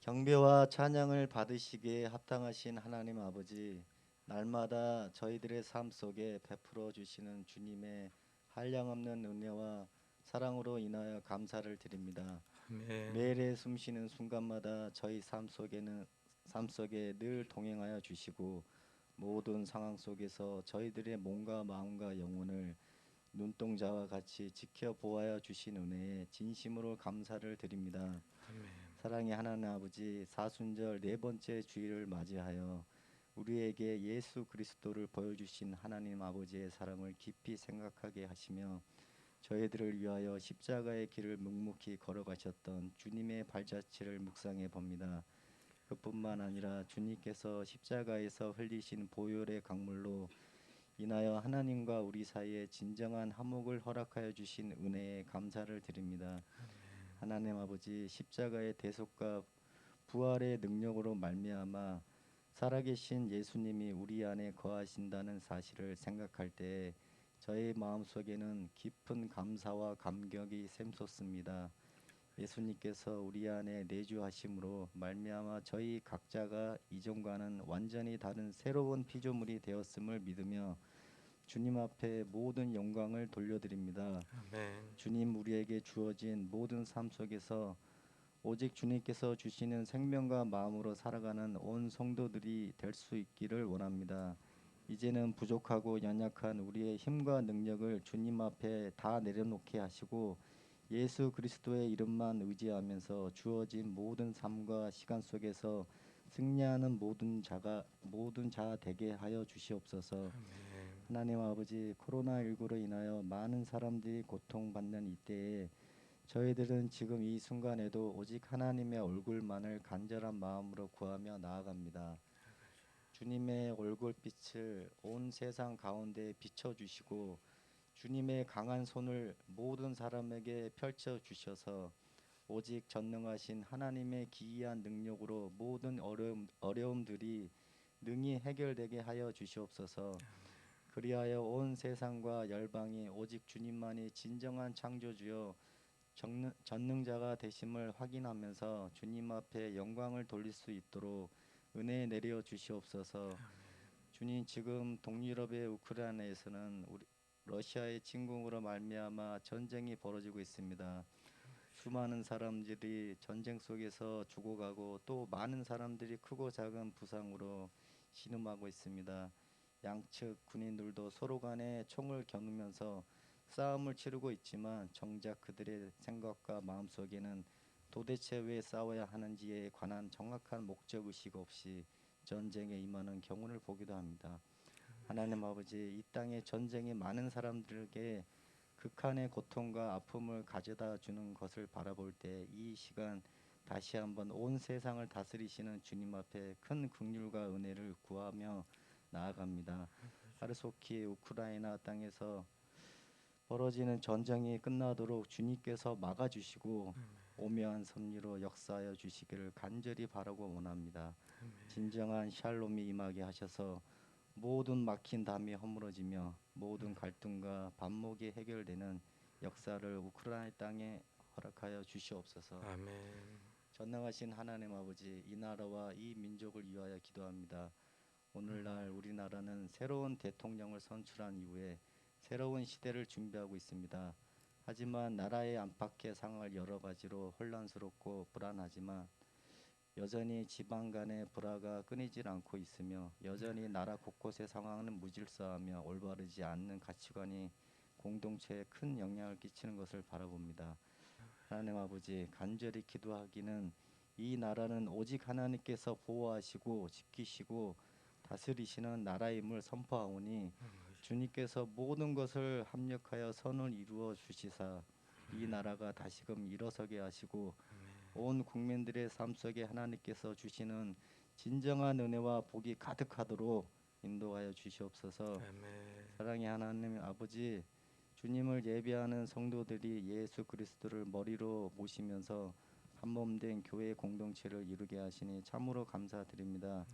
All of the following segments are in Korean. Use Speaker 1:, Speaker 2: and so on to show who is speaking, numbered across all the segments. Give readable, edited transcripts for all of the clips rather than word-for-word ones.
Speaker 1: 경배와 찬양을 받으시기에 합당하신 하나님 아버지, 날마다 저희들의 삶 속에 베풀어 주시는 주님의 한량없는 은혜와 사랑으로 인하여 감사를 드립니다.
Speaker 2: 아멘.
Speaker 1: 매일의 숨쉬는 순간마다 저희 삶 속에 늘 동행하여 주시고 모든 상황 속에서 저희들의 몸과 마음과 영혼을 눈동자와 같이 지켜보아야 주신 은혜에 진심으로 감사를 드립니다.
Speaker 2: 아멘.
Speaker 1: 사랑의 하나님 아버지, 사순절 네 번째 주일을 맞이하여 우리에게 예수 그리스도를 보여주신 하나님 아버지의 사랑을 깊이 생각하게 하시며 저희들을 위하여 십자가의 길을 묵묵히 걸어가셨던 주님의 발자취를 묵상해 봅니다. 그뿐만 아니라 주님께서 십자가에서 흘리신 보혈의 강물로 인하여 하나님과 우리 사이에 진정한 화목을 허락하여 주신 은혜에 감사를 드립니다. 하나님 아버지, 십자가의 대속과 부활의 능력으로 말미암아 살아계신 예수님이 우리 안에 거하신다는 사실을 생각할 때 저의 마음속에는 깊은 감사와 감격이 샘솟습니다. 예수님께서 우리 안에 내주하심으로 말미암아 저희 각자가 이전과는 완전히 다른 새로운 피조물이 되었음을 믿으며 주님 앞에 모든 영광을 돌려드립니다.
Speaker 2: 아멘.
Speaker 1: 주님, 우리에게 주어진 모든 삶 속에서 오직 주님께서 주시는 생명과 마음으로 살아가는 온 성도들이 될 수 있기를 원합니다. 이제는 부족하고 연약한 우리의 힘과 능력을 주님 앞에 다 내려놓게 하시고 예수 그리스도의 이름만 의지하면서 주어진 모든 삶과 시간 속에서 승리하는 모든 자 되게 하여 주시옵소서.
Speaker 2: 아멘.
Speaker 1: 하나님 아버지, 코로나19로 인하여 많은 사람들이 고통받는 이때에 저희들은 지금 이 순간에도 오직 하나님의 얼굴만을 간절한 마음으로 구하며 나아갑니다. 주님의 얼굴빛을 온 세상 가운데 비춰주시고 주님의 강한 손을 모든 사람에게 펼쳐 주셔서 오직 전능하신 하나님의 기이한 능력으로 모든 어려움들이 능히 해결되게 하여 주시옵소서. 그리하여 온 세상과 열방이 오직 주님만이 진정한 창조주여 전능자가 되심을 확인하면서 주님 앞에 영광을 돌릴 수 있도록 은혜 내려 주시옵소서. 주님, 지금 동유럽의 우크라이나에서는 러시아의 침공으로 말미암아 전쟁이 벌어지고 있습니다. 수많은 사람들이 전쟁 속에서 죽어가고 또 많은 사람들이 크고 작은 부상으로 신음하고 있습니다. 양측 군인들도 서로 간에 총을 겨누면서 싸움을 치르고 있지만 정작 그들의 생각과 마음속에는 도대체 왜 싸워야 하는지에 관한 정확한 목적 의식 없이 전쟁에 임하는 경우를 보기도 합니다. 하나님 아버지, 이 땅의 전쟁이 많은 사람들에게 극한의 고통과 아픔을 가져다 주는 것을 바라볼 때 이 시간 다시 한번 온 세상을 다스리시는 주님 앞에 큰 긍휼과 은혜를 구하며 나아갑니다. 하루속히 우크라이나 땅에서 벌어지는 전쟁이 끝나도록 주님께서 막아주시고 오묘한 섭리로 역사하여 주시기를 간절히 바라고 원합니다. 진정한 샬롬이 임하게 하셔서 모든 막힌 담이 허물어지며 모든 갈등과 반목이 해결되는 역사를 우크라이나 땅에 허락하여 주시옵소서.
Speaker 2: 아멘.
Speaker 1: 전능하신 하나님 아버지, 이 나라와 이 민족을 위하여 기도합니다. 오늘날 우리나라는 새로운 대통령을 선출한 이후에 새로운 시대를 준비하고 있습니다. 하지만 나라의 안팎의 상황을 여러 가지로 혼란스럽고 불안하지만 여전히 지방 간의 불화가 끊이질 않고 있으며 여전히 나라 곳곳의 상황은 무질서하며 올바르지 않는 가치관이 공동체에 큰 영향을 끼치는 것을 바라봅니다. 하나님 아버지, 간절히 기도하기는 이 나라는 오직 하나님께서 보호하시고 지키시고 다스리시는 나라임을 선포하오니 주님께서 모든 것을 합력하여 선을 이루어 주시사 이 나라가 다시금 일어서게 하시고 온 국민들의 삶 속에 하나님께서 주시는 진정한 은혜와 복이 가득하도록 인도하여 주시옵소서.
Speaker 2: 아멘.
Speaker 1: 사랑의 하나님 아버지, 주님을 예배하는 성도들이 예수 그리스도를 머리로 모시면서 한몸된 교회 공동체를 이루게 하시니 참으로 감사드립니다.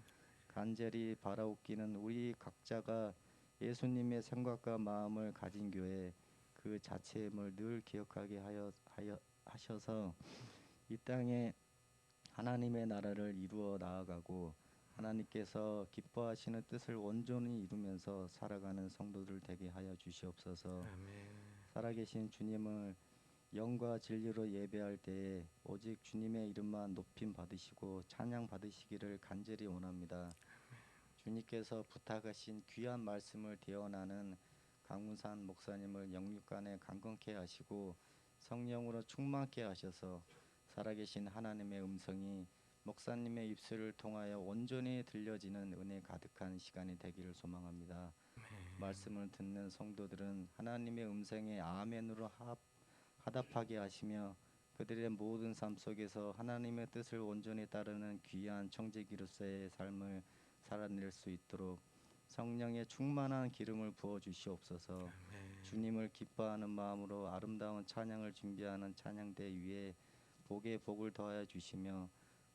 Speaker 1: 간절히 바라옵기는 우리 각자가 예수님의 생각과 마음을 가진 교회 그 자체임을 늘 기억하게 하셔서 이 땅에 하나님의 나라를 이루어 나아가고 하나님께서 기뻐하시는 뜻을 온전히 이루면서 살아가는 성도들 되게 하여 주시옵소서.
Speaker 2: 아멘.
Speaker 1: 살아계신 주님을 영과 진리로 예배할 때에 오직 주님의 이름만 높임 받으시고 찬양 받으시기를 간절히 원합니다. 주님께서 부탁하신 귀한 말씀을 대언하는 강문산 목사님을 영육간에 강건케 하시고 성령으로 충만케 하셔서 살아계신 하나님의 음성이 목사님의 입술을 통하여 온전히 들려지는 은혜 가득한 시간이 되기를 소망합니다. 말씀을 듣는 성도들은 하나님의 음성에 아멘으로 화답하게 하시며 그들의 모든 삶 속에서 하나님의 뜻을 온전히 따르는 귀한 청지기로서의 삶을 살아낼 수 있도록 성령의 충만한 기름을 부어 주시옵소서.
Speaker 2: 아멘.
Speaker 1: 주님을 기뻐하는 마음으로 아름다운 찬양을 준비하는 찬양대 위에 복에 복을 더하여 주시며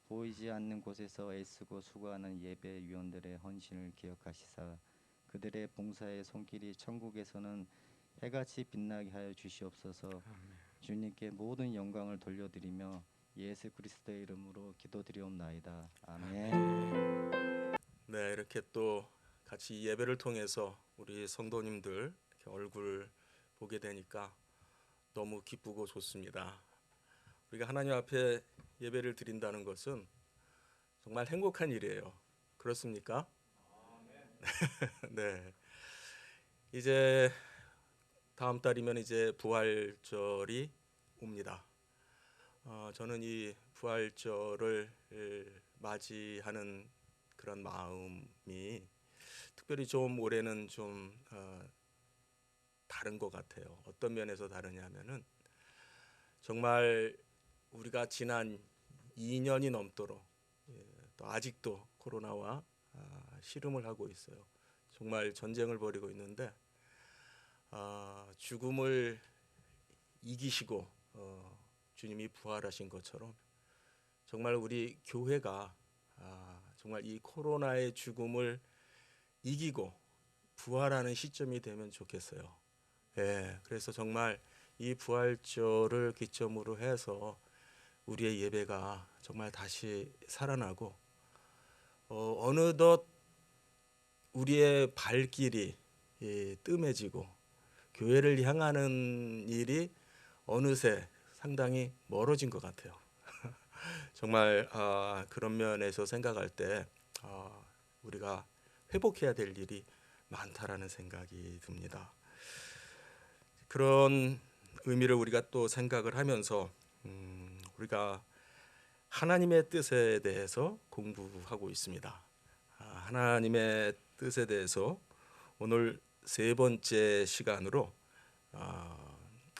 Speaker 1: 보이지 않는 곳에서 애쓰고 수고하는 예배위원들의 헌신을 기억하시사 그들의 봉사의 손길이 천국에서는 해같이 빛나게 하여 주시옵소서.
Speaker 2: 아멘.
Speaker 1: 주님께 모든 영광을 돌려드리며 예수 그리스도의 이름으로 기도드리옵나이다. 아멘.
Speaker 2: 아멘. 네, 이렇게 또 같이 예배를 통해서 우리 성도님들 이렇게 얼굴 보게 되니까 너무 기쁘고 좋습니다. 우리가 하나님 앞에 예배를 드린다는 것은 정말 행복한 일이에요. 그렇습니까? 네. 이제 다음 달이면 이제 부활절이 옵니다. 저는 이 부활절을 맞이하는 그런 마음이 특별히 좀 올해는 좀 다른 것 같아요. 어떤 면에서 다르냐면은 정말 우리가 지난 2년이 넘도록 또 아직도 코로나와 씨름을 하고 있어요. 정말 전쟁을 벌이고 있는데 죽음을 이기시고 주님이 부활하신 것처럼 정말 우리 교회가 정말 이 코로나의 죽음을 이기고 부활하는 시점이 되면 좋겠어요. 예, 그래서 정말 이 부활절을 기점으로 해서 우리의 예배가 정말 다시 살아나고 어느덧 우리의 발길이 뜸해지고 교회를 향하는 일이 어느새 상당히 멀어진 것 같아요. 정말 그런 면에서 생각할 때 우리가 회복해야 될 일이 많다라는 생각이 듭니다. 그런 의미를 우리가 또 생각을 하면서 우리가 하나님의 뜻에 대해서 공부하고 있습니다. 하나님의 뜻에 대해서 오늘 세 번째 시간으로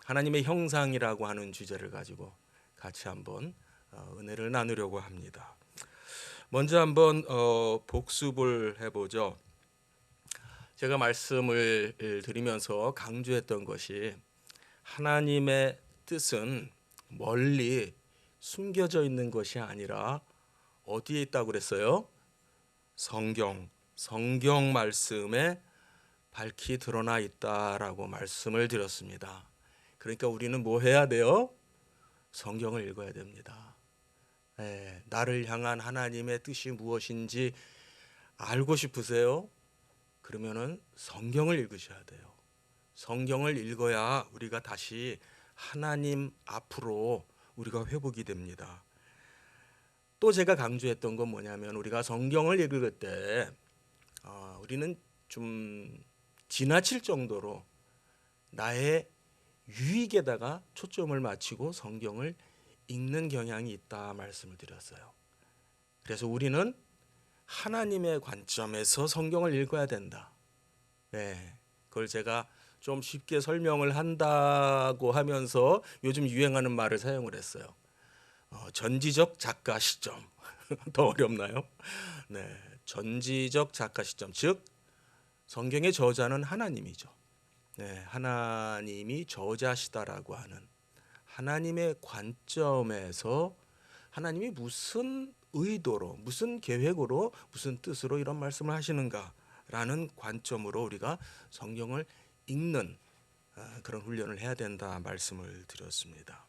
Speaker 2: 하나님의 형상이라고 하는 주제를 가지고 같이 한번 은혜를 나누려고 합니다. 먼저 한번 복습을 해보죠. 제가 말씀을 드리면서 강조했던 것이 하나님의 뜻은 멀리 숨겨져 있는 것이 아니라 어디에 있다고 그랬어요? 성경 말씀에 밝히 드러나 있다라고 말씀을 드렸습니다. 그러니까 우리는 뭐 해야 돼요? 성경을 읽어야 됩니다. 네, 나를 향한 하나님의 뜻이 무엇인지 알고 싶으세요? 그러면은 성경을 읽으셔야 돼요. 성경을 읽어야 우리가 다시 하나님 앞으로 우리가 회복이 됩니다. 또 제가 강조했던 건 뭐냐면 우리가 성경을 읽을 때 우리는 좀 지나칠 정도로 나의 유익에다가 초점을 맞추고 성경을 읽는 경향이 있다 말씀을 드렸어요. 그래서 우리는 하나님의 관점에서 성경을 읽어야 된다. 네, 그걸 제가 좀 쉽게 설명을 한다고 하면서 요즘 유행하는 말을 사용을 했어요. 전지적 작가 시점. 더 어렵나요? 네, 전지적 작가 시점, 즉 성경의 저자는 하나님이죠. 네, 하나님이 저자시다라고 하는 하나님의 관점에서 하나님이 무슨 의도로, 무슨 계획으로, 무슨 뜻으로 이런 말씀을 하시는가라는 관점으로 우리가 성경을 읽는 그런 훈련을 해야 된다 말씀을 드렸습니다.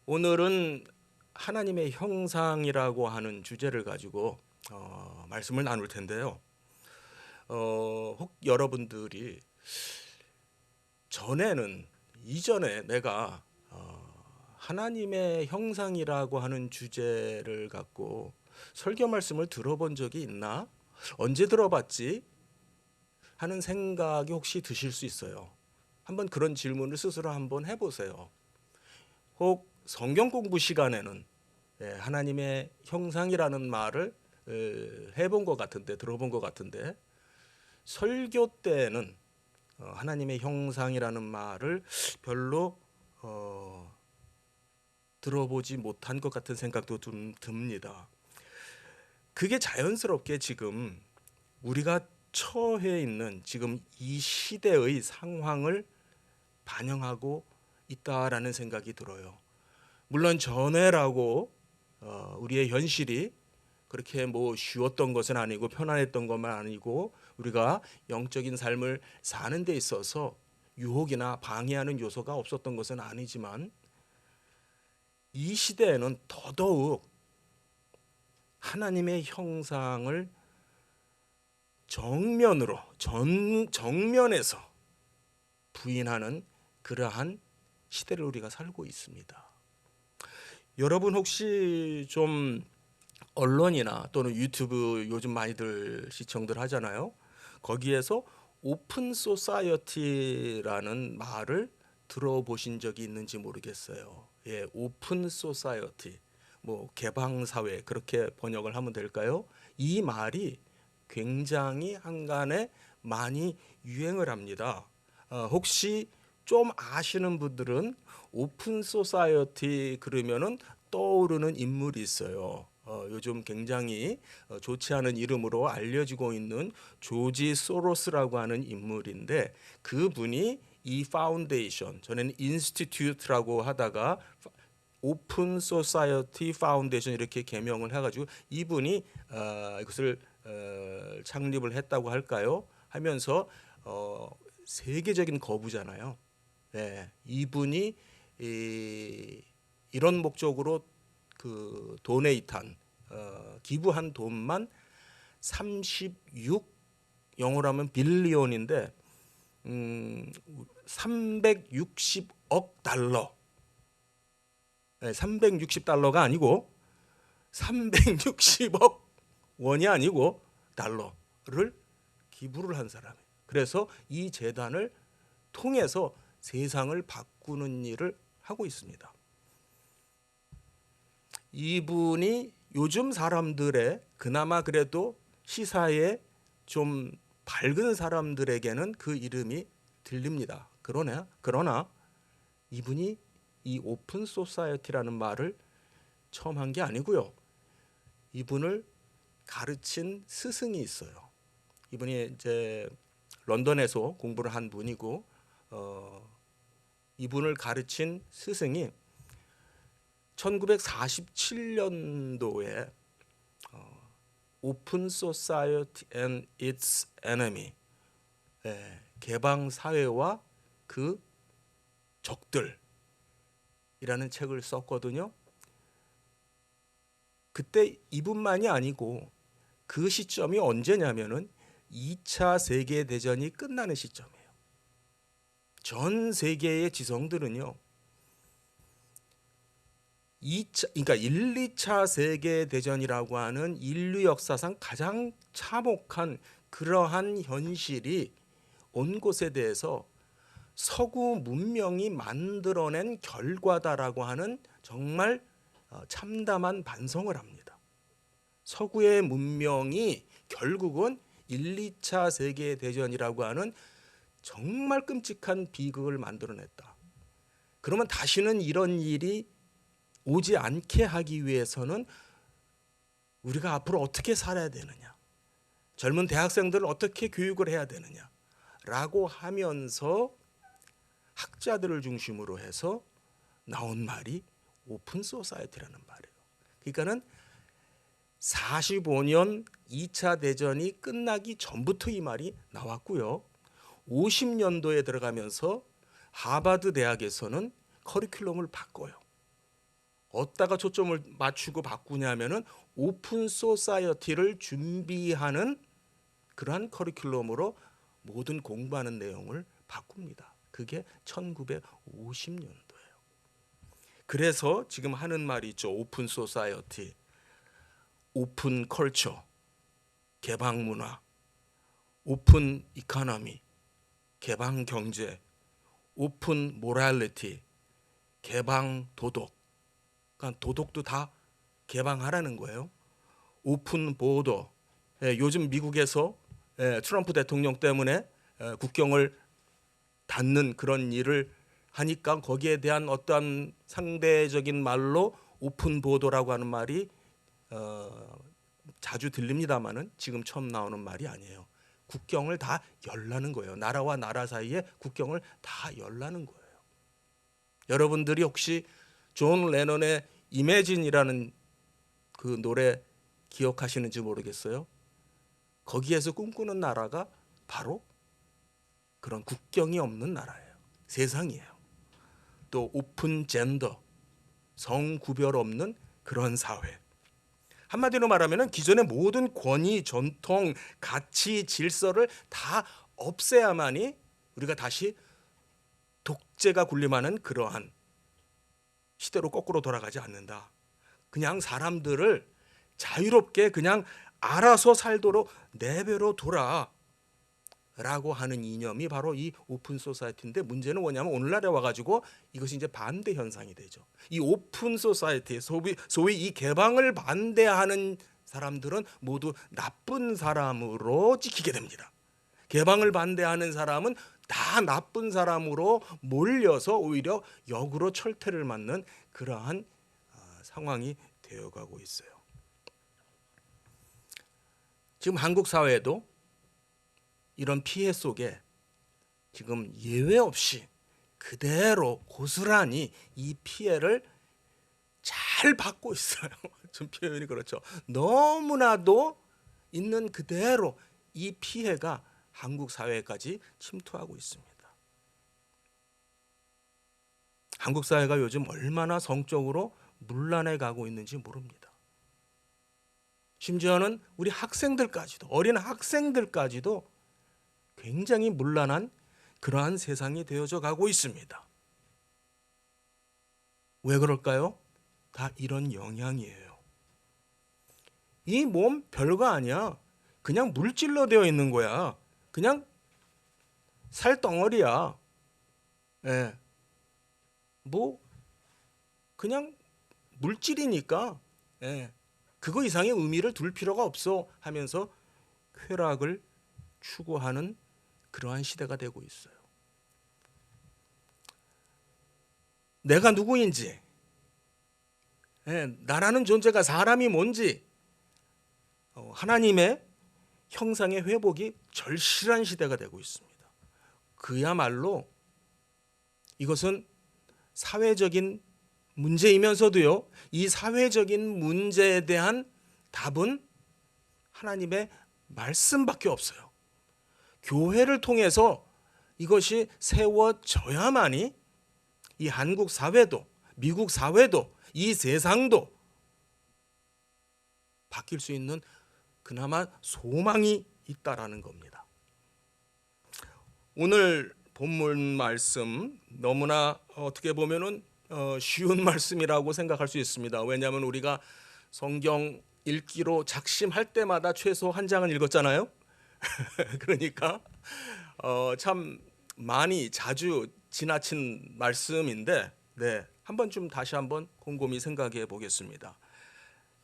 Speaker 2: 오늘은 하나님의 형상이라고 하는 주제를 가지고 말씀을 나눌 텐데요. 혹 여러분들이 이전에 내가 하나님의 형상이라고 하는 주제를 갖고 설교 말씀을 들어본 적이 있나? 언제 들어봤지? 하는 생각이 혹시 드실 수 있어요. 한번 그런 질문을 스스로 한번 해보세요. 혹 성경 공부 시간에는 하나님의 형상이라는 말을 해본 것 같은데, 들어본 것 같은데, 설교 때는 하나님의 형상이라는 말을 별로 들어보지 못한 것 같은 생각도 좀 듭니다. 그게 자연스럽게 지금 우리가 처해 있는 지금 이 시대의 상황을 반영하고 있다라는 생각이 들어요. 물론 전에라고 우리의 현실이 그렇게 뭐 쉬웠던 것은 아니고 편안했던 것만 아니고 우리가 영적인 삶을 사는 데 있어서 유혹이나 방해하는 요소가 없었던 것은 아니지만 이 시대에는 더더욱 하나님의 형상을 정면에서 부인하는 그러한 시대를 우리가 살고 있습니다. 여러분 혹시 좀 언론이나 또는 유튜브 요즘 많이들 시청들 하잖아요. 거기에서 오픈 소사이어티라는 말을 들어보신 적이 있는지 모르겠어요. 예, 오픈 소사이어티, 뭐 개방 사회 그렇게 번역을 하면 될까요? 이 말이 굉장히 한간에 많이 유행을 합니다. 혹시 좀 아시는 분들은 오픈 소사이어티 그러면은 떠오르는 인물이 있어요. 요즘 굉장히 좋지 않은 이름으로 알려지고 있는 조지 소로스라고 하는 인물인데 그분이 이 파운데이션, 전에는 인스티튜트라고 하다가 오픈 소사이어티 파운데이션 이렇게 개명을 해가지고 이분이 이것을 창립을 했다고 할까요? 하면서 세계적인 거부잖아요. 네, 이분이 이런 목적으로 그 도네이트한 기부한 돈만 36 영어로 하면 빌리언인데 360억 달러. 네, 360달러가 아니고 360억 원이 아니고 달러를 기부를 한 사람이에요. 그래서 이 재단을 통해서 세상을 바꾸는 일을 하고 있습니다. 이분이 요즘 사람들의 그나마 그래도 시사에 좀 밝은 사람들에게는 그 이름이 들립니다. 그러나 이분이 이 오픈 소사이어티라는 말을 처음 한 게 아니고요. 이분을 가르친 스승이 있어요. 이분이 이제 런던에서 공부를 한 분이고 이분을 가르친 스승이 1947년도에 오픈 소사이어티 and its enemy, 개방 사회와 그 적들이라는 책을 썼거든요. 그때 이분만이 아니고 그 시점이 언제냐면은 2차 세계 대전이 끝나는 시점이에요. 전 세계의 지성들은요. 그러니까 1, 2차 세계 대전이라고 하는 인류 역사상 가장 참혹한 그러한 현실이 온 곳에 대해서 서구 문명이 만들어낸 결과다라고 하는 정말 참담한 반성을 합니다. 서구의 문명이 결국은 1, 2차 세계 대전이라고 하는 정말 끔찍한 비극을 만들어냈다. 그러면 다시는 이런 일이 오지 않게 하기 위해서는 우리가 앞으로 어떻게 살아야 되느냐, 젊은 대학생들을 어떻게 교육을 해야 되느냐라고 하면서 학자들을 중심으로 해서 나온 말이 오픈 소사이어티라는 말이에요. 그러니까는 45년 2차 대전이 끝나기 전부터 이 말이 나왔고요. 50년도에 들어가면서 하버드 대학에서는 커리큘럼을 바꿔요. 어디다가 초점을 맞추고 바꾸냐면은 오픈 소사이어티를 준비하는 그러한 커리큘럼으로 모든 공부하는 내용을 바꿉니다. 그게 1950년도예요. 그래서 지금 하는 말이 있죠. 오픈 소사이어티, 오픈 컬처, 개방 문화, 오픈 이코노미, 개방 경제, 오픈 모랄리티, 개방 도덕. 그러니까 도덕도 다 개방하라는 거예요. 오픈 보더. 요즘 미국에서 트럼프 대통령 때문에 국경을 닫는 그런 일을 하니까 거기에 대한 어떠한 상대적인 말로 오픈 보더라고 하는 말이 자주 들립니다마는 지금 처음 나오는 말이 아니에요. 국경을 다 열라는 거예요. 나라와 나라 사이에 국경을 다 열라는 거예요. 여러분들이 혹시 존 레논의 이매진이라는 그 노래 기억하시는지 모르겠어요. 거기에서 꿈꾸는 나라가 바로 그런 국경이 없는 나라예요. 세상이에요. 또 오픈 젠더, 성구별 없는 그런 사회. 한마디로 말하면 기존의 모든 권위, 전통, 가치, 질서를 다 없애야만이 우리가 다시 독재가 군림하는 그러한 시대로 거꾸로 돌아가지 않는다. 그냥 사람들을 자유롭게 그냥 알아서 살도록 내버려 둬라 라고 하는 이념이 바로 이 오픈 소사이어티인데, 문제는 뭐냐면 오늘날에 와가지고 이것이 이제 반대 현상이 되죠. 이 오픈 소사이어티, 소위 이 개방을 반대하는 사람들은 모두 나쁜 사람으로 찍히게 됩니다. 개방을 반대하는 사람은 다 나쁜 사람으로 몰려서 오히려 역으로 철퇴를 맞는 그러한 상황이 되어가고 있어요. 지금 한국 사회에도 이런 피해 속에 지금 예외 없이 그대로 고스란히 이 피해를 잘 받고 있어요. 좀 표현이 그렇죠. 너무나도 있는 그대로 이 피해가 한국 사회까지 침투하고 있습니다. 한국 사회가 요즘 얼마나 성적으로 문란해 가고 있는지 모릅니다. 심지어는 우리 학생들까지도, 어린 학생들까지도 굉장히 문란한 그러한 세상이 되어져 가고 있습니다. 왜 그럴까요? 다 이런 영향이에요. 이 몸 별거 아니야. 그냥 물질로 되어 있는 거야. 그냥 살덩어리야. 예. 뭐 그냥 물질이니까 그거 이상의 의미를 둘 필요가 없어 하면서 쾌락을 추구하는 그러한 시대가 되고 있어요. 내가 누구인지, 나라는 존재가 사람이 뭔지, 하나님의 형상의 회복이 절실한 시대가 되고 있습니다. 그야말로 이것은 사회적인 문제이면서도요, 이 사회적인 문제에 대한 답은 하나님의 말씀밖에 없어요. 교회를 통해서 이것이 세워져야만이 이 한국 사회도, 미국 사회도, 이 세상도 바뀔 수 있는 그나마 소망이 있다라는 겁니다. 오늘 본문 말씀 너무나 어떻게 보면은 쉬운 말씀이라고 생각할 수 있습니다. 왜냐하면 우리가 성경 읽기로 작심할 때마다 최소 한 장은 읽었잖아요. 그러니까 참 많이 자주 지나친 말씀인데, 한번 좀 다시 한번 곰곰이 생각해 보겠습니다.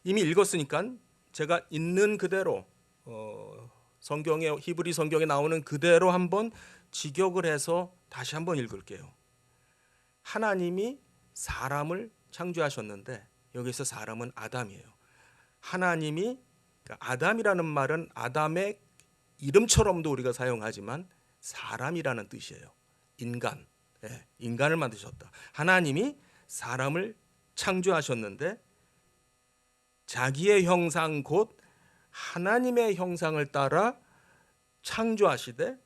Speaker 2: 이미 읽었으니까 제가 있는 그대로 성경에, 히브리 성경에 나오는 그대로 한번 직역을 해서 다시 한번 읽을게요. 하나님이 사람을 창조하셨는데, 여기서 사람은 아담이에요. 하나님이, 아담이라는 말은 아담의 이름처럼도 우리가 사용하지만 사람이라는 뜻이에요. 인간, 인간을 만드셨다. 하나님이 사람을 창조하셨는데 자기의 형상 곧 하나님의 형상을 따라 창조하시되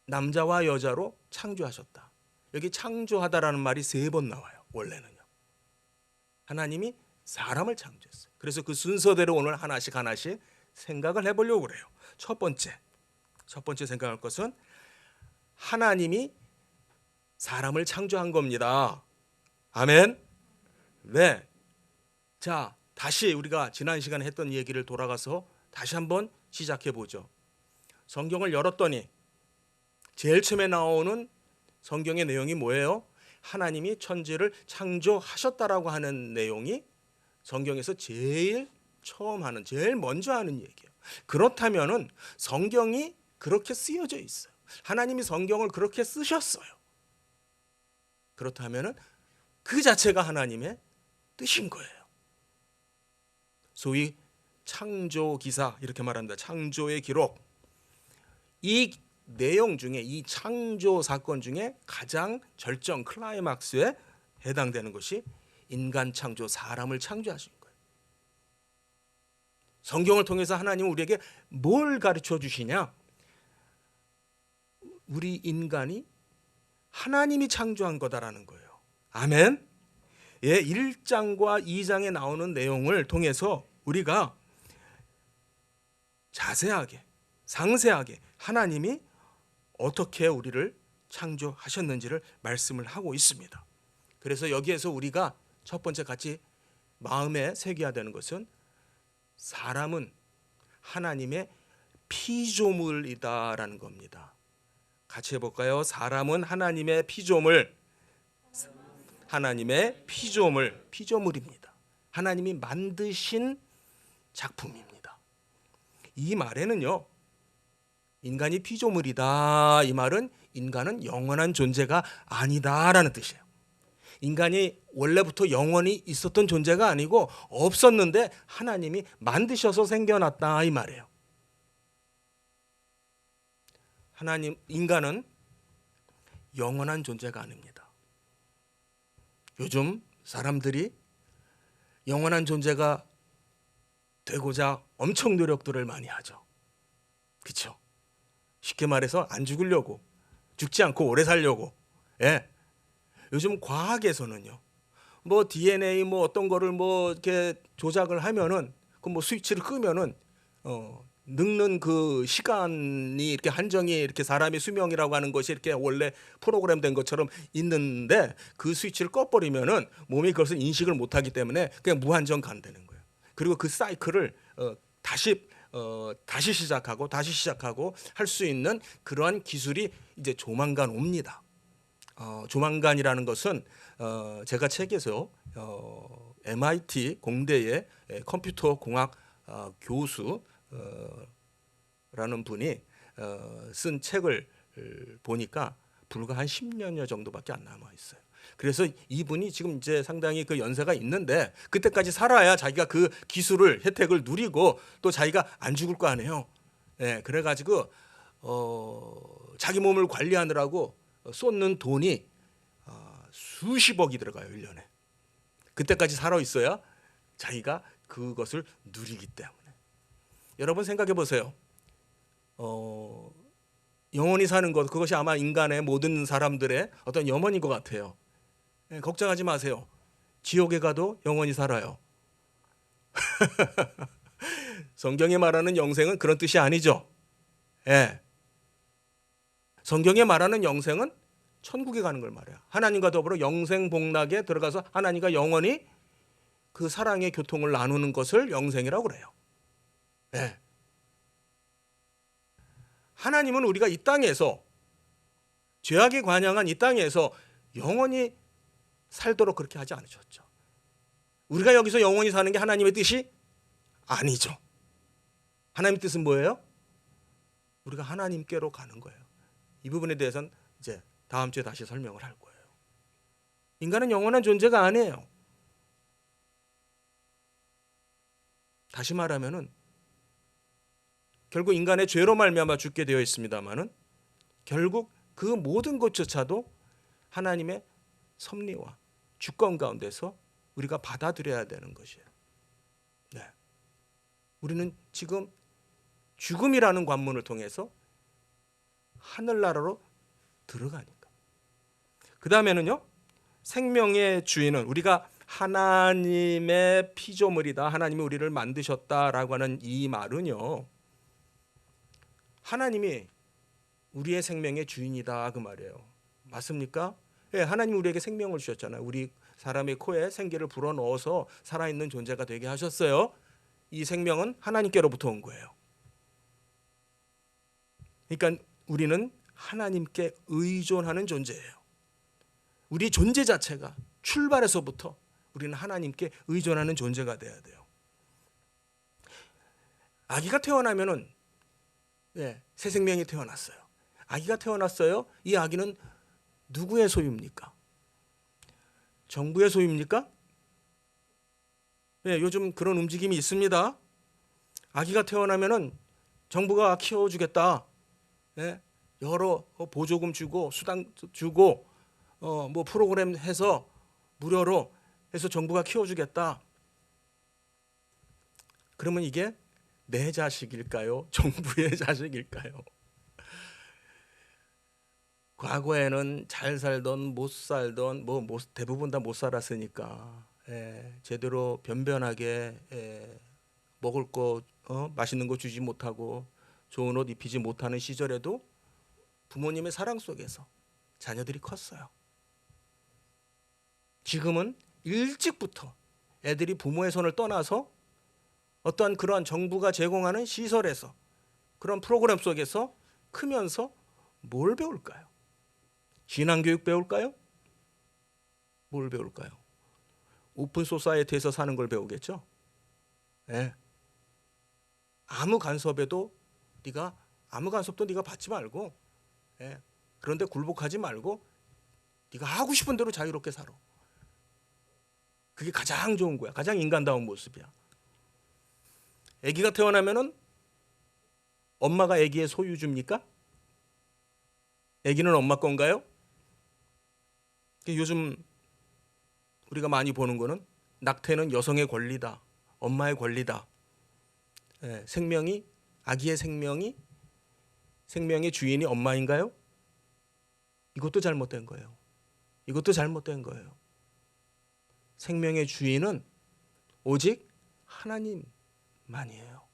Speaker 2: 남자와 여자로 창조하셨다. 여기 창조하다라는 말이 3번 나와요. 원래는요. 하나님이 사람을 창조했어요. 그래서 그 순서대로 오늘 하나씩 생각을 해보려고 그래요. 첫 번째 생각할 것은 하나님이 사람을 창조한 겁니다. 아멘. 네. 자, 다시 우리가 지난 시간에 했던 얘기를 돌아가서 다시 한번 시작해 보죠. 성경을 열었더니 제일 처음에 나오는 성경의 내용이 뭐예요? 하나님이 천지를 창조하셨다라고 하는 내용이 성경에서 제일 먼저 하는 얘기예요. 그렇다면은 성경이 그렇게 쓰여져 있어요. 하나님이 성경을 그렇게 쓰셨어요. 그렇다면은 그 자체가 하나님의 뜻인 거예요. 소위 창조 기사 이렇게 말합니다. 창조의 기록. 이 내용 중에 이 창조 사건 중에 가장 절정 클라이막스에 해당되는 것이 인간 창조, 사람을 창조하신 거예요. 성경을 통해서 하나님은 우리에게 뭘 가르쳐 주시냐? 우리 인간이 하나님이 창조한 거다라는 거예요. 아멘. 예, 1장과 2장에 나오는 내용을 통해서 우리가 자세하게, 상세하게 하나님이 어떻게 우리를 창조하셨는지를 말씀을 하고 있습니다. 그래서 여기에서 우리가 첫 번째 같이 마음에 새겨야 되는 것은 사람은 하나님의 피조물이다라는 겁니다. 같이 해볼까요? 사람은 하나님의 피조물, 피조물입니다. 하나님이 만드신 작품입니다. 이 말에는요, 인간이 피조물이다, 이 말은 인간은 영원한 존재가 아니다라는 뜻이에요. 인간이 원래부터 영원히 있었던 존재가 아니고 없었는데 하나님이 만드셔서 생겨났다, 이 말이에요. 인간은 영원한 존재가 아닙니다. 요즘 사람들이 영원한 존재가 되고자 엄청 노력들을 많이 하죠. 그렇죠? 쉽게 말해서 안 죽으려고, 죽지 않고 오래 살려고. 예. 요즘 과학에서는요, 뭐 DNA 뭐 어떤 거를 뭐 이렇게 조작을 하면은 그 뭐 스위치를 끄면은 늙는 그 시간이 이렇게 한정이 이렇게 사람의 수명이라고 하는 것이 이렇게 원래 프로그램된 것처럼 있는데 그 스위치를 꺼버리면은 몸이 그것을 인식을 못하기 때문에 그냥 무한정 간다는 거예요. 그리고 그 사이클을 다시 시작하고 할 수 있는 그러한 기술이 이제 조만간 옵니다. 조만간이라는 것은 제가 책에서 MIT 공대의 컴퓨터 공학 교수 라는 분이 쓴 책을 보니까 불과 한 10년여 정도밖에 안 남아 있어요. 그래서 이분이 지금 이제 상당히 그 연세가 있는데 그때까지 살아야 자기가 그 기술을 혜택을 누리고 또 자기가 안 죽을 거 아니에요. 예, 그래가지고 자기 몸을 관리하느라고 쏟는 돈이 수십억이 들어가요, 1년에. 그때까지 살아 있어야 자기가 그것을 누리기 때문에. 여러분 생각해 보세요. 영원히 사는 것, 그것이 아마 인간의 모든 사람들의 어떤 염원인 것 같아요. 예, 걱정하지 마세요. 지옥에 가도 영원히 살아요. 성경에 말하는 영생은 그런 뜻이 아니죠. 예. 성경에 말하는 영생은 천국에 가는 걸 말해요. 하나님과 더불어 영생복락에 들어가서 하나님과 영원히 그 사랑의 교통을 나누는 것을 영생이라고 그래요. 네. 하나님은 우리가 이 땅에서 죄악에 관영한 이 땅에서 영원히 살도록 그렇게 하지 않으셨죠. 우리가 여기서 영원히 사는 게 하나님의 뜻이 아니죠. 하나님의 뜻은 뭐예요? 우리가 하나님께로 가는 거예요. 이 부분에 대해서는 이제 다음 주에 다시 설명을 할 거예요. 인간은 영원한 존재가 아니에요. 다시 말하면은 결국 인간의 죄로 말미암아 죽게 되어 있습니다만은 결국 그 모든 것조차도 하나님의 섭리와 주권 가운데서 우리가 받아들여야 되는 것이에요. 네. 우리는 지금 죽음이라는 관문을 통해서 하늘나라로 들어가니까. 그 다음에는요, 생명의 주인은 우리가 하나님의 피조물이다. 하나님이 우리를 만드셨다라고 하는 이 말은요. 하나님이 우리의 생명의 주인이다 그 말이에요. 맞습니까? 예, 하나님 우리에게 생명을 주셨잖아요. 우리 사람의 코에 생기를 불어넣어서 살아있는 존재가 되게 하셨어요. 이 생명은 하나님께로부터 온 거예요. 그러니까 우리는 하나님께 의존하는 존재예요. 우리 존재 자체가 출발에서부터 우리는 하나님께 의존하는 존재가 돼야 돼요. 아기가 태어나면은 새 생명이 태어났어요. 아기가 태어났어요. 이 아기는 누구의 소유입니까? 정부의 소유입니까? 요즘 그런 움직임이 있습니다. 아기가 태어나면은 정부가 키워주겠다. 여러 보조금 주고 수당 주고 뭐 프로그램 해서 무료로 해서 정부가 키워주겠다. 그러면 이게 내 자식일까요? 정부의 자식일까요? 과거에는 잘 살던 못 살던 대부분 다 못 살았으니까 제대로 변변하게 먹을 거 맛있는 거 주지 못하고 좋은 옷 입히지 못하는 시절에도 부모님의 사랑 속에서 자녀들이 컸어요. 지금은 일찍부터 애들이 부모의 손을 떠나서 어떠한 그러한 정부가 제공하는 시설에서 그런 프로그램 속에서 크면서 뭘 배울까요? 신앙교육 배울까요? 뭘 배울까요? 오픈 소사이어티에서 사는 걸 배우겠죠? 아무 간섭도 네가 받지 말고 그런데 굴복하지 말고 네가 하고 싶은 대로 자유롭게 살아. 그게 가장 좋은 거야. 가장 인간다운 모습이야. 아기가 태어나면은 엄마가 아기의 소유주입니까? 아기는 엄마 건가요? 요즘 우리가 많이 보는 거는 낙태는 여성의 권리다. 엄마의 권리다. 아기의 생명의 주인이 엄마인가요? 이것도 잘못된 거예요. 생명의 주인은 오직 하나님만이에요.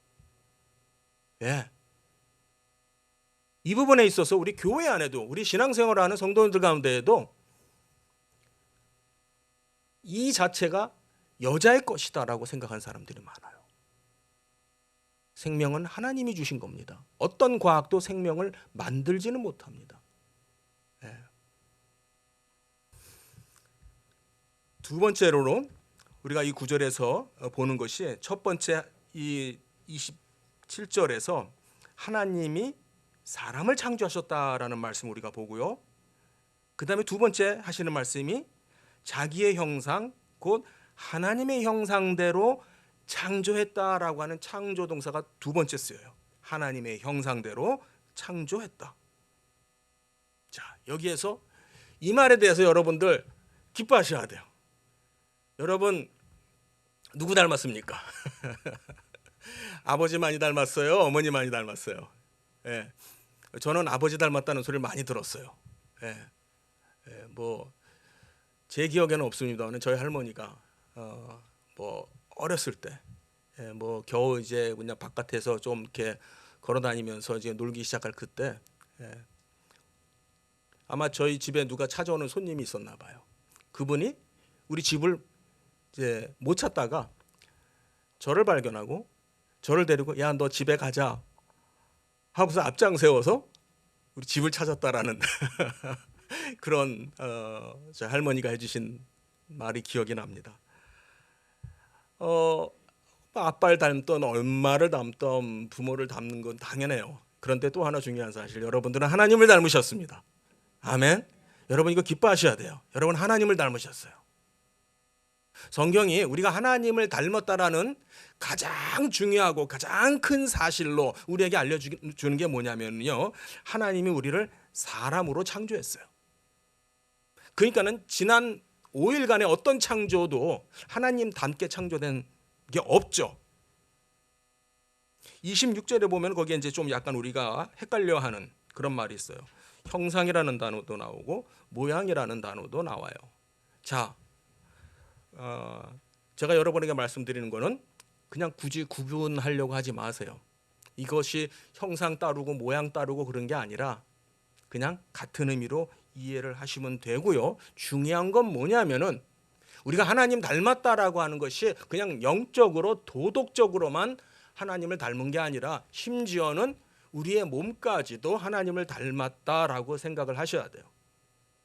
Speaker 2: 이 부분에 있어서 우리 교회 안에도 우리 신앙생활을 하는 성도들 가운데에도 이 자체가 여자의 것이다라고 생각하는 사람들이 많아요. 생명은 하나님이 주신 겁니다. 어떤 과학도 생명을 만들지는 못합니다. 두 번째로는 우리가 이 구절에서 보는 것이 첫 번째 이 27절에서 하나님이 사람을 창조하셨다라는 말씀을 우리가 보고요. 그 다음에 두 번째 하시는 말씀이 자기의 형상 곧 하나님의 형상대로 창조했다라고 하는 창조 동사가 두 번째 쓰여요. 하나님의 형상대로 창조했다. 자, 여기에서 이 말에 대해서 여러분들 기뻐하셔야 돼요. 여러분 누구 닮았습니까? 아버지 많이 닮았어요? 어머니 많이 닮았어요? 저는 아버지 닮았다는 소리를 많이 들었어요. 제 기억에는 없습니다만 저희 할머니가 어렸을 때 겨우 이제 그냥 바깥에서 좀 이렇게 걸어 다니면서 이제 놀기 시작할 그때 아마 저희 집에 누가 찾아오는 손님이 있었나 봐요. 그분이 우리 집을 이제 못 찾다가 저를 발견하고 저를 데리고 야, 너 집에 가자 하고서 앞장 세워서 우리 집을 찾았다라는 그런 저 할머니가 해주신 말이 기억이 납니다. 아빠를 닮던 엄마를 닮던 부모를 닮는 건 당연해요. 그런데 또 하나 중요한 사실, 여러분들은 하나님을 닮으셨습니다. 아멘. 여러분 이거 기뻐하셔야 돼요. 여러분 하나님을 닮으셨어요. 성경이 우리가 하나님을 닮았다라는 가장 중요하고 가장 큰 사실로 우리에게 알려주는 게 뭐냐면요, 하나님이 우리를 사람으로 창조했어요. 그러니까는 지난 5일간의 어떤 창조도 하나님 닮게 창조된 게 없죠. 26절에 보면 거기에 이제 좀 약간 우리가 헷갈려하는 그런 말이 있어요. 형상이라는 단어도 나오고 모양이라는 단어도 나와요. 자, 제가 여러분에게 말씀드리는 거는 그냥 굳이 구분하려고 하지 마세요. 이것이 형상 따르고 모양 따르고 그런 게 아니라 그냥 같은 의미로 이해를 하시면 되고요. 중요한 건 뭐냐면은 우리가 하나님 닮았다라고 하는 것이 그냥 영적으로 도덕적으로만 하나님을 닮은 게 아니라 심지어는 우리의 몸까지도 하나님을 닮았다라고 생각을 하셔야 돼요.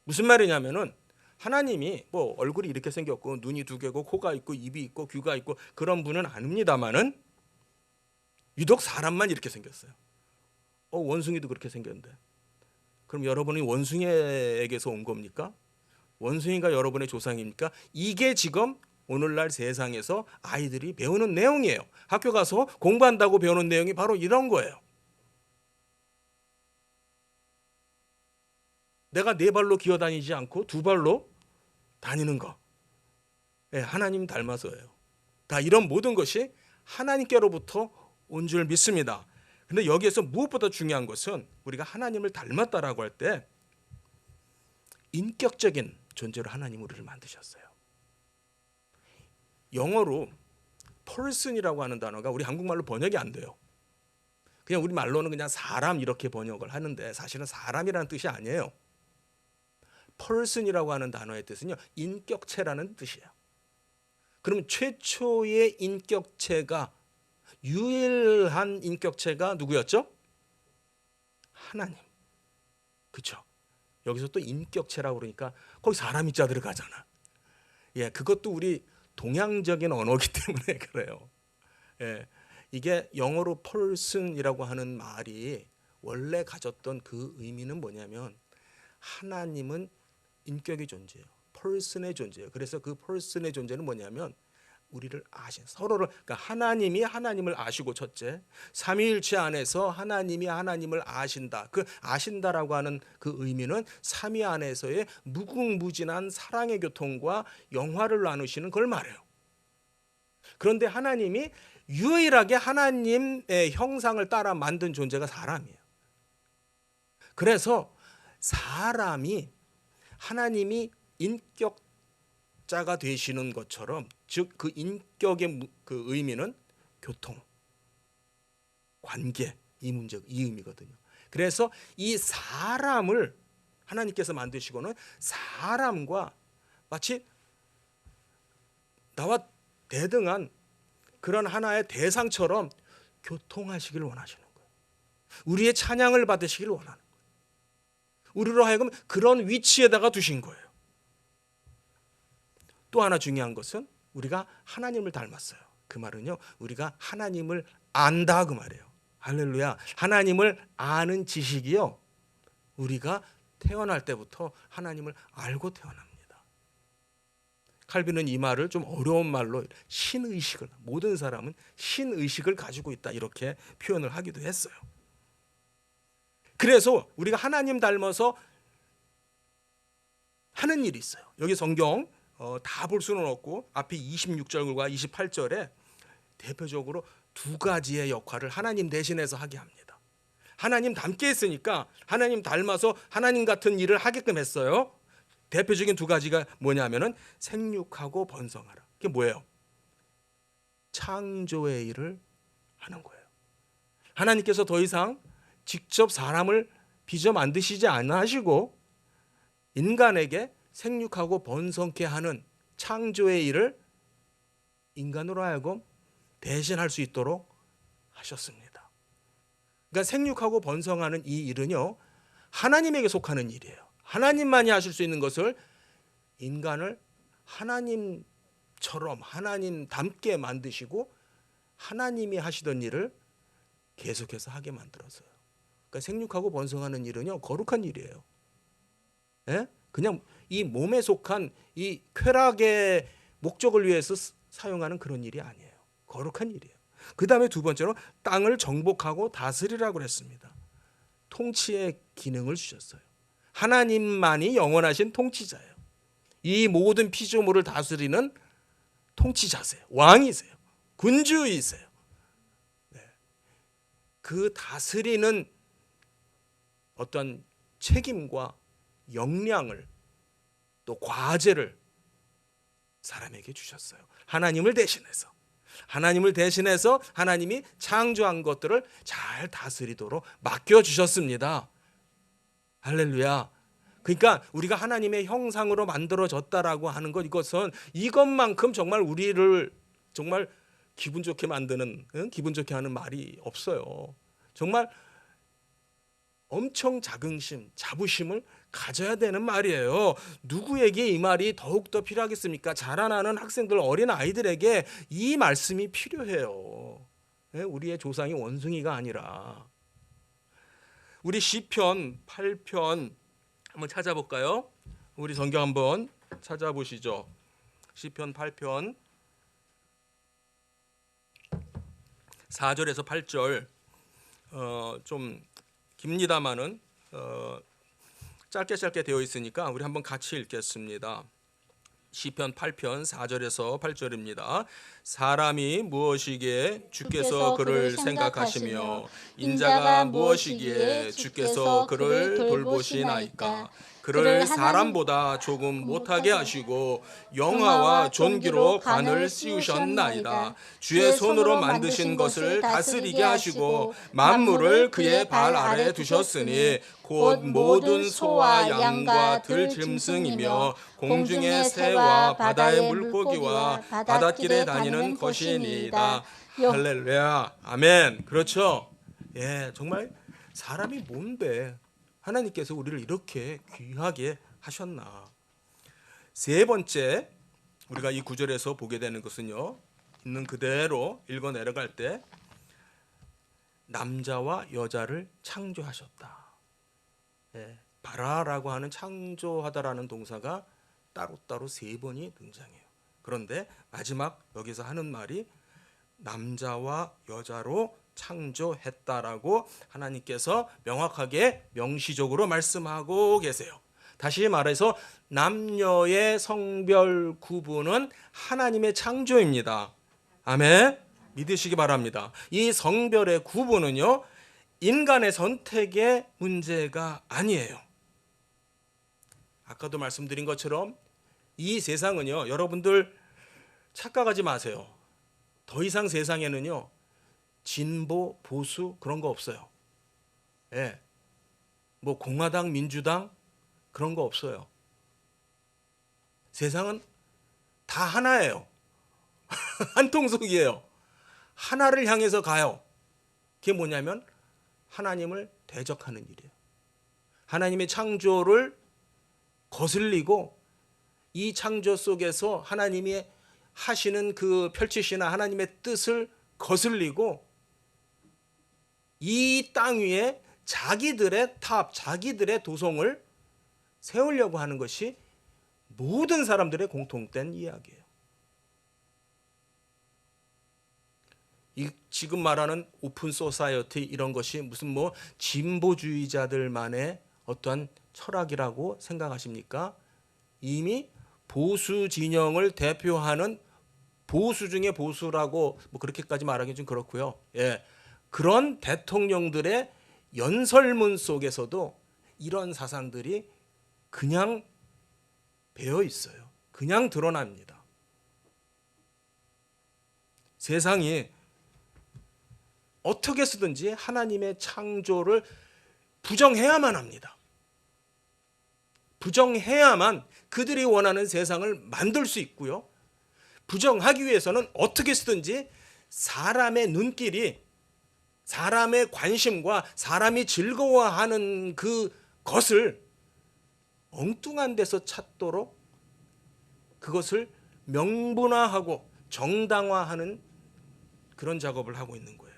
Speaker 2: 무슨 말이냐면은 하나님이 뭐 얼굴이 이렇게 생겼고 눈이 두 개고 코가 있고 입이 있고 귀가 있고 그런 분은 아닙니다만은 유독 사람만 이렇게 생겼어요. 원숭이도 그렇게 생겼는데 그럼 여러분이 원숭이에게서 온 겁니까? 원숭이가 여러분의 조상입니까? 이게 지금 오늘날 세상에서 아이들이 배우는 내용이에요. 학교 가서 공부한다고 배우는 내용이 바로 이런 거예요. 내가 네 발로 기어다니지 않고 두 발로 다니는 거. 하나님 닮아서예요. 다 이런 모든 것이 하나님께로부터 온 줄 믿습니다. 근데 여기에서 무엇보다 중요한 것은 우리가 하나님을 닮았다라고 할 때 인격적인 존재로 하나님 우리를 만드셨어요. 영어로 person이라고 하는 단어가 우리 한국말로 번역이 안 돼요. 그냥 우리 말로는 그냥 사람 이렇게 번역을 하는데 사실은 사람이라는 뜻이 아니에요. person이라고 하는 단어의 뜻은요, 인격체라는 뜻이에요. 그러면 최초의 인격체가, 유일한 인격체가 누구였죠? 하나님. 그렇죠? 여기서 또 인격체라고 그러니까 거기 사람이 자 들어가잖아. 그것도 우리 동양적인 언어기 때문에 그래요. 이게 영어로 person이라고 하는 말이 원래 가졌던 그 의미는 뭐냐면 하나님은 인격의 존재예요. person의 존재예요. 그래서 그 person의 존재는 뭐냐면 우리를 아신 서로를, 그러니까 하나님이 하나님을 아시고, 첫째 삼위일체 안에서 하나님이 하나님을 아신다. 그 아신다라고 하는 그 의미는 삼위 안에서의 무궁무진한 사랑의 교통과 영화를 나누시는 걸 말해요. 그런데 하나님이 유일하게 하나님의 형상을 따라 만든 존재가 사람이에요. 그래서 사람이 하나님이 인격자가 되시는 것처럼, 즉 그 인격의 그 의미는 교통, 관계, 이 의미거든요. 그래서 이 사람을 하나님께서 만드시고는 사람과 마치 나와 대등한 그런 하나의 대상처럼 교통하시길 원하시는 거예요. 우리의 찬양을 받으시길 원하는 거예요. 우리로 하여금 그런 위치에다가 두신 거예요. 또 하나 중요한 것은 우리가 하나님을 닮았어요. 그 말은요, 우리가 하나님을 안다 그 말이에요. 할렐루야. 하나님을 아는 지식이요, 우리가 태어날 때부터 하나님을 알고 태어납니다. 칼빈은 이 말을 좀 어려운 말로 신의식을, 모든 사람은 신의식을 가지고 있다 이렇게 표현을 하기도 했어요. 그래서 우리가 하나님 닮아서 하는 일이 있어요. 여기 성경 다 볼 수는 없고 앞에 26절과 28절에 대표적으로 두 가지의 역할을 하나님 대신해서 하게 합니다. 하나님 닮게 했으니까 하나님 닮아서 하나님 같은 일을 하게끔 했어요. 대표적인 두 가지가 뭐냐면은 생육하고 번성하라. 그게 뭐예요? 창조의 일을 하는 거예요. 하나님께서 더 이상 직접 사람을 빚어 만드시지 않으시고 인간에게 생육하고 번성케 하는 창조의 일을 인간으로 하여금 대신할 수 있도록 하셨습니다. 그러니까 생육하고 번성하는 이 일은요, 하나님에게 속하는 일이에요. 하나님만이 하실 수 있는 것을 인간을 하나님처럼 하나님 닮게 만드시고 하나님이 하시던 일을 계속해서 하게 만들었어요. 그러니까 생육하고 번성하는 일은요, 거룩한 일이에요. 그냥 이 몸에 속한 이 쾌락의 목적을 위해서 사용하는 그런 일이 아니에요. 거룩한 일이에요. 그 다음에 두 번째로 땅을 정복하고 다스리라고 그랬습니다. 통치의 기능을 주셨어요. 하나님만이 영원하신 통치자예요. 이 모든 피조물을 다스리는 통치자세요. 왕이세요. 군주이세요. 그 다스리는 어떤 책임과 역량을, 또 과제를 사람에게 주셨어요. 하나님을 대신해서. 하나님을 대신해서 하나님이 창조한 것들을 잘 다스리도록 맡겨주셨습니다. 할렐루야. 그러니까 우리가 하나님의 형상으로 만들어졌다라고 하는 것, 이것은 이것만큼 정말 우리를 정말 기분 좋게 만드는, 기분 좋게 하는 말이 없어요. 정말 엄청 자부심을 가져야 되는 말이에요. 누구에게 이 말이 더욱더 필요하겠습니까? 자라나는 학생들, 어린 아이들에게 이 말씀이 필요해요. 우리의 조상이 원숭이가 아니라. 우리 시편 8편 한번 찾아볼까요? 우리 성경 한번 찾아보시죠. 시편 8편 4절에서 8절, 좀 깁니다마는 짧게 되어 있으니까 우리 한번 같이 읽겠습니다. 시편 8편 4절에서 8절입니다. 사람이 무엇이기에 주께서 그를 생각하시며 인자가 무엇이기에 주께서 그를 돌보시나이까. 그를 사람보다 조금 못하게 하시고 영화와 존귀로 관을 씌우셨나이다. 주의 손으로 만드신 것을 다스리게 하시고 만물을 그의 발 아래 두셨으니 곧 모든 소와 양과 들짐승이며 공중의 새와 바다의 물고기와 바닷길에 다니는 것이니이다. 할렐루야. 아멘. 그렇죠. 예, 정말 사람이 뭔데 하나님께서 우리를 이렇게 귀하게 하셨나. 세 번째, 우리가 이 구절에서 보게 되는 것은요, 있는 그대로 읽어 내려갈 때 남자와 여자를 창조하셨다. 예, 바라라고 하는 창조하다라는 동사가 따로따로 세 번이 등장해요. 그런데 마지막 여기서 하는 말이 남자와 여자로 창조했다라고 하나님께서 명확하게 명시적으로 말씀하고 계세요. 다시 말해서 남녀의 성별 구분은 하나님의 창조입니다. 아멘. 믿으시기 바랍니다. 이 성별의 구분은요, 인간의 선택의 문제가 아니에요. 아까도 말씀드린 것처럼 이 세상은요, 여러분들 착각하지 마세요. 더 이상 세상에는요, 진보, 보수 그런 거 없어요. 예. 뭐 공화당, 민주당 그런 거 없어요. 세상은 다 하나예요. 한 통속이에요. 하나를 향해서 가요. 그게 뭐냐면 하나님을 대적하는 일이에요. 하나님의 창조를 거슬리고 이 창조 속에서 하나님이 하시는 그 펼치시는 하나님의 뜻을 거슬리고 이 땅 위에 자기들의 탑, 자기들의 도성을 세우려고 하는 것이 모든 사람들의 공통된 이야기예요. 지금 말하는 오픈 소사이어티 이런 것이 무슨 뭐 진보주의자들만의 어떠한 철학이라고 생각하십니까? 이미 보수 진영을 대표하는 보수 중에 보수라고 뭐 그렇게까지 말하기 좀 그렇고요. 예. 그런 대통령들의 연설문 속에서도 이런 사상들이 그냥 배어 있어요. 그냥 드러납니다. 세상이 어떻게 쓰든지 하나님의 창조를 부정해야만 합니다. 부정해야만 그들이 원하는 세상을 만들 수 있고요. 부정하기 위해서는 어떻게 쓰든지 사람의 눈길이, 사람의 관심과 사람이 즐거워하는 그것을 엉뚱한 데서 찾도록 그것을 명분화하고 정당화하는 그런 작업을 하고 있는 거예요.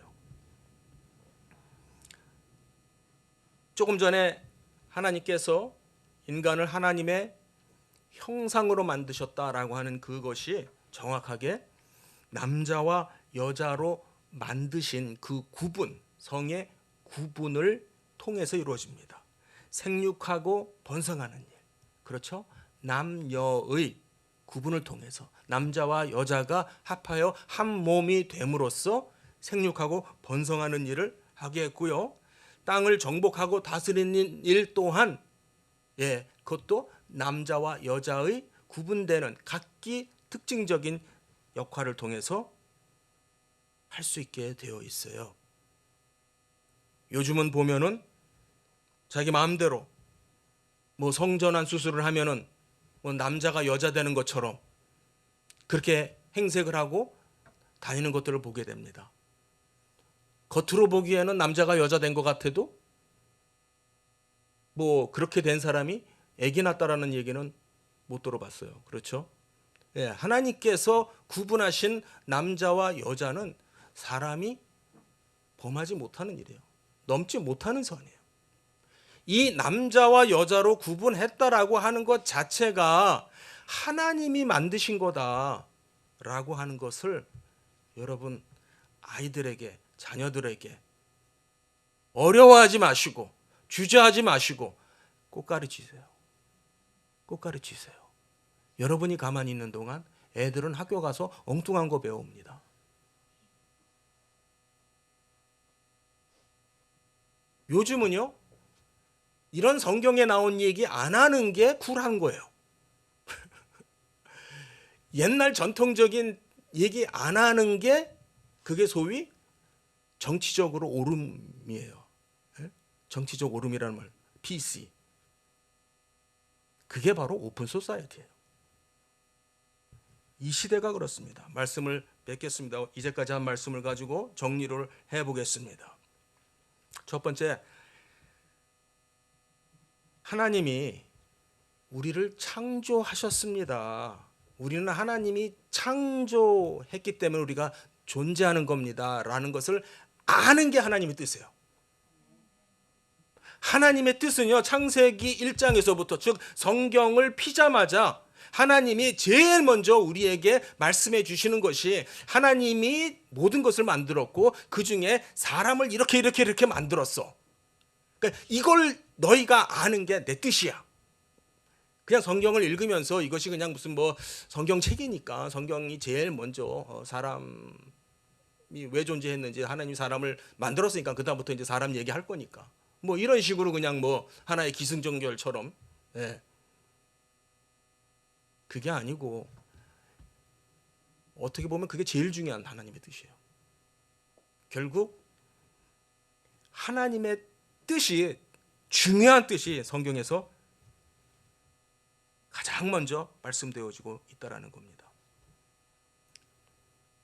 Speaker 2: 조금 전에 하나님께서 인간을 하나님의 형상으로 만드셨다라고 하는 그것이 정확하게 남자와 여자로 만드신 그 구분, 성의 구분을 통해서 이루어집니다. 생육하고 번성하는 일, 그렇죠? 남녀의 구분을 통해서 남자와 여자가 합하여 한 몸이 됨으로써 생육하고 번성하는 일을 하게 했고요. 땅을 정복하고 다스리는 일 또한, 예, 그것도 남자와 여자의 구분되는 각기 특징적인 역할을 통해서 할 수 있게 되어 있어요. 요즘은 보면은 자기 마음대로 뭐 성전환 수술을 하면은 뭐 남자가 여자 되는 것처럼 그렇게 행색을 하고 다니는 것들을 보게 됩니다. 겉으로 보기에는 남자가 여자 된 것 같아도 뭐 그렇게 된 사람이 아기 낳았다라는 얘기는 못 들어봤어요. 그렇죠? 예, 하나님께서 구분하신 남자와 여자는 사람이 범하지 못하는 일이에요. 넘지 못하는 선이에요. 이 남자와 여자로 구분했다라고 하는 것 자체가 하나님이 만드신 거다라고 하는 것을 여러분 아이들에게, 자녀들에게 어려워하지 마시고 주저하지 마시고 꼭 가르치세요. 꼭 가르치세요. 여러분이 가만히 있는 동안 애들은 학교 가서 엉뚱한 거 배웁니다. 요즘은요, 이런 성경에 나온 얘기 안 하는 게 쿨한 거예요. 옛날 전통적인 얘기 안 하는 게 그게 소위 정치적으로 오름이에요. 정치적 오름이라는 말, PC. 그게 바로 오픈 소사이어티예요. 이 시대가 그렇습니다. 말씀을 뵙겠습니다. 이제까지 한 말씀을 가지고 정리를 해보겠습니다. 첫 번째, 하나님이 우리를 창조하셨습니다. 우리는 하나님이 창조했기 때문에 우리가 존재하는 겁니다. 라는 것을 아는 게 하나님의 뜻이에요. 하나님의 뜻은요, 창세기 1장에서부터, 즉 성경을 피자마자 하나님이 제일 먼저 우리에게 말씀해 주시는 것이 하나님이 모든 것을 만들었고 그 중에 사람을 이렇게 만들었어. 그러니까 이걸 너희가 아는 게 내 뜻이야. 그냥 성경을 읽으면서 이것이 그냥 무슨 뭐 성경책이니까 성경이 제일 먼저 사람이 왜 존재했는지 하나님이 사람을 만들었으니까 그다음부터 이제 사람 얘기할 거니까 뭐 이런 식으로 그냥 뭐 하나의 기승전결처럼 그게 아니고 어떻게 보면 그게 제일 중요한 하나님의 뜻이에요. 결국 하나님의 뜻이 중요한 뜻이 성경에서 가장 먼저 말씀되어지고 있다라는 겁니다.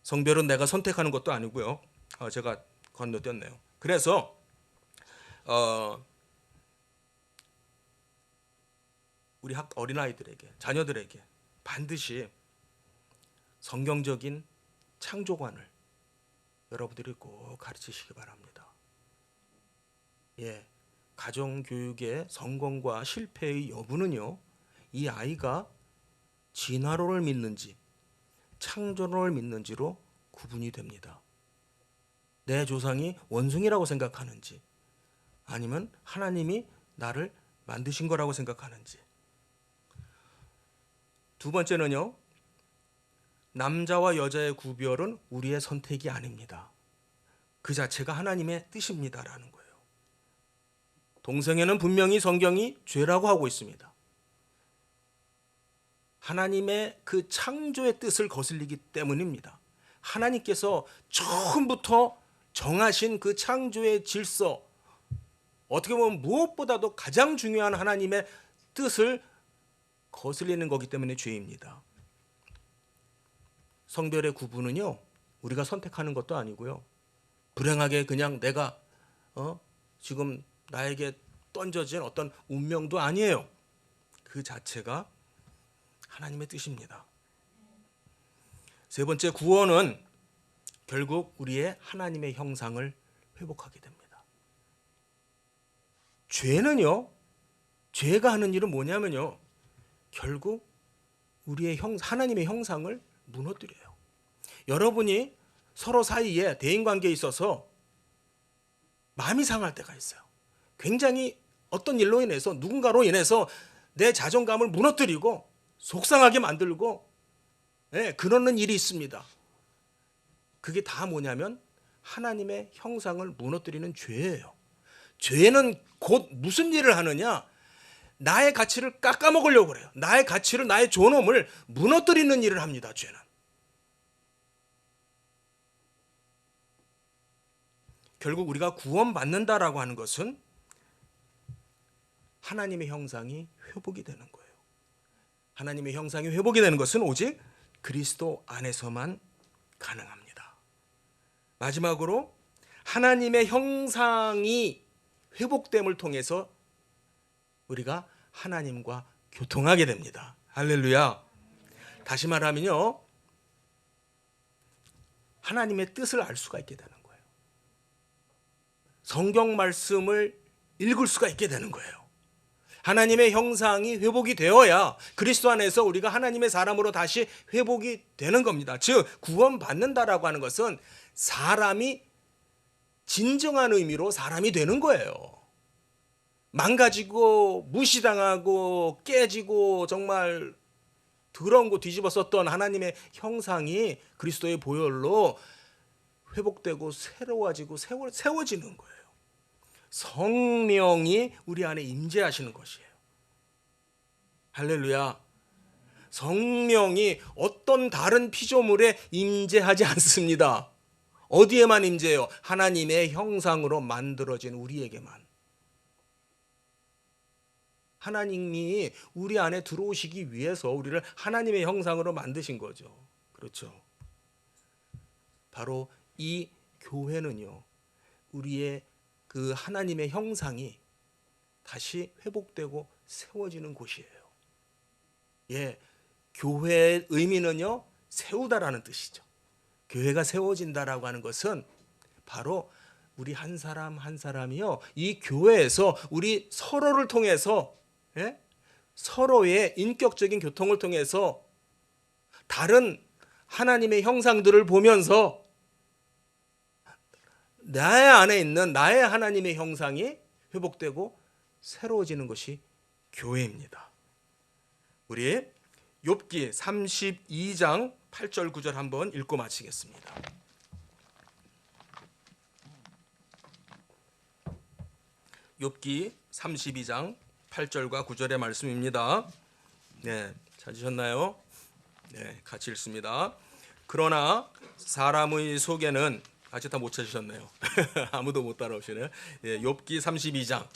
Speaker 2: 성별은 내가 선택하는 것도 아니고요. 제가 건너뛰었네요. 그래서 우리 어린아이들에게, 자녀들에게 반드시 성경적인 창조관을 여러분들이 꼭 가르치시기 바랍니다. 예, 가정교육의 성공과 실패의 여부는요, 이 아이가 진화론을 믿는지 창조론을 믿는지로 구분이 됩니다. 내 조상이 원숭이라고 생각하는지 아니면 하나님이 나를 만드신 거라고 생각하는지. 두 번째는요, 남자와 여자의 구별은 우리의 선택이 아닙니다. 그 자체가 하나님의 뜻입니다라는 거예요. 동성애는 분명히 성경이 죄라고 하고 있습니다. 하나님의 그 창조의 뜻을 거슬리기 때문입니다. 하나님께서 처음부터 정하신 그 창조의 질서, 어떻게 보면 무엇보다도 가장 중요한 하나님의 뜻을 거슬리는 거기 때문에 죄입니다. 성별의 구분은요, 우리가 선택하는 것도 아니고요, 불행하게 그냥 내가 지금 나에게 던져진 어떤 운명도 아니에요. 그 자체가 하나님의 뜻입니다. 세 번째, 구원은 결국 우리의 하나님의 형상을 회복하게 됩니다. 죄는요, 죄가 하는 일은 뭐냐면요, 결국 우리의 하나님의 형상을 무너뜨려요. 여러분이 서로 사이에 대인관계에 있어서 마음이 상할 때가 있어요. 굉장히 어떤 일로 인해서, 누군가로 인해서 내 자존감을 무너뜨리고 속상하게 만들고 그러는 일이 있습니다. 그게 다 뭐냐면 하나님의 형상을 무너뜨리는 죄예요. 죄는 곧 무슨 일을 하느냐, 나의 가치를 깎아먹으려고 그래요. 나의 가치를, 나의 존엄을 무너뜨리는 일을 합니다. 죄는. 결국 우리가 구원받는다라고 하는 것은 하나님의 형상이 회복이 되는 거예요. 하나님의 형상이 회복이 되는 것은 오직 그리스도 안에서만 가능합니다. 마지막으로 하나님의 형상이 회복됨을 통해서 우리가 하나님과 교통하게 됩니다. 할렐루야. 다시 말하면요, 하나님의 뜻을 알 수가 있게 되는 거예요. 성경 말씀을 읽을 수가 있게 되는 거예요. 하나님의 형상이 회복이 되어야 그리스도 안에서 우리가 하나님의 사람으로 다시 회복이 되는 겁니다. 즉 구원받는다라고 하는 것은 사람이 진정한 의미로 사람이 되는 거예요. 망가지고 무시당하고 깨지고 정말 더러운 거 뒤집어 썼던 하나님의 형상이 그리스도의 보혈로 회복되고 새로워지고 세워지는 거예요. 성령이 우리 안에 임재하시는 것이에요. 할렐루야. 성령이 어떤 다른 피조물에 임재하지 않습니다. 어디에만 임재해요? 하나님의 형상으로 만들어진 우리에게만. 하나님이 우리 안에 들어오시기 위해서 우리를 하나님의 형상으로 만드신 거죠. 그렇죠. 바로 이 교회는요, 우리의 그 하나님의 형상이 다시 회복되고 세워지는 곳이에요. 예, 교회의 의미는요, 세우다라는 뜻이죠. 교회가 세워진다라고 하는 것은 바로 우리 한 사람 한 사람이요, 이 교회에서 우리 서로를 통해서, 예? 서로의 인격적인 교통을 통해서 다른 하나님의 형상들을 보면서 나의 안에 있는 나의 하나님의 형상이 회복되고 새로워지는 것이 교회입니다. 우리 욥기 32장 8절 9절 한번 읽고 마치겠습니다. 욥기 32장 8절과 9절의 말씀입니다. 네, 찾으셨나요? 네, 같이 읽습니다. 그러나 사람의 속에는 아직 다 못 찾으셨네요. 아무도 못 따라오시네요. 예, 욥기 32장.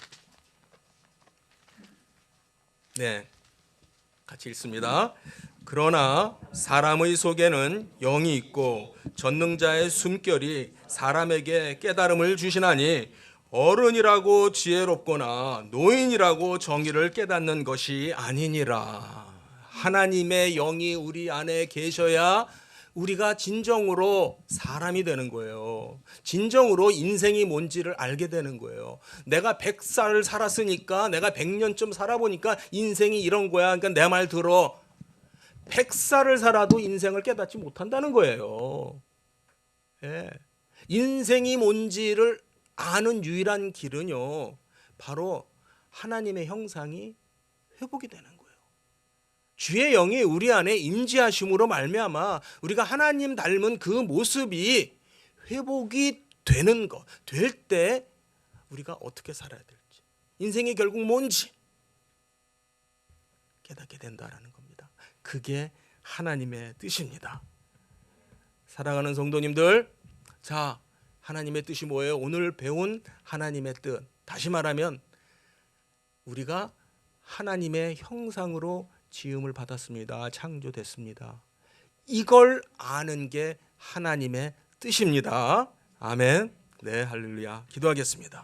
Speaker 2: 네, 같이 읽습니다. 그러나 사람의 속에는 영이 있고 전능자의 숨결이 사람에게 깨달음을 주시나니 어른이라고 지혜롭거나 노인이라고 정의를 깨닫는 것이 아니니라. 하나님의 영이 우리 안에 계셔야 우리가 진정으로 사람이 되는 거예요. 진정으로 인생이 뭔지를 알게 되는 거예요. 내가 100살 살았으니까, 내가 100년쯤 살아보니까 인생이 이런 거야. 그러니까 내 말 들어. 100살을 살아도 인생을 깨닫지 못한다는 거예요. 예. 인생이 뭔지를 아는 유일한 길은요, 바로 하나님의 형상이 회복이 되는 거예요. 주의 영이 우리 안에 임재하심으로 말미암아 우리가 하나님 닮은 그 모습이 회복이 되는 것, 될 때 우리가 어떻게 살아야 될지, 인생이 결국 뭔지 깨닫게 된다라는 겁니다. 그게 하나님의 뜻입니다. 사랑하는 성도님들, 자, 하나님의 뜻이 뭐예요? 오늘 배운 하나님의 뜻, 다시 말하면 우리가 하나님의 형상으로 지음을 받았습니다. 창조됐습니다. 이걸 아는 게 하나님의 뜻입니다. 아멘. 네, 할렐루야. 기도하겠습니다.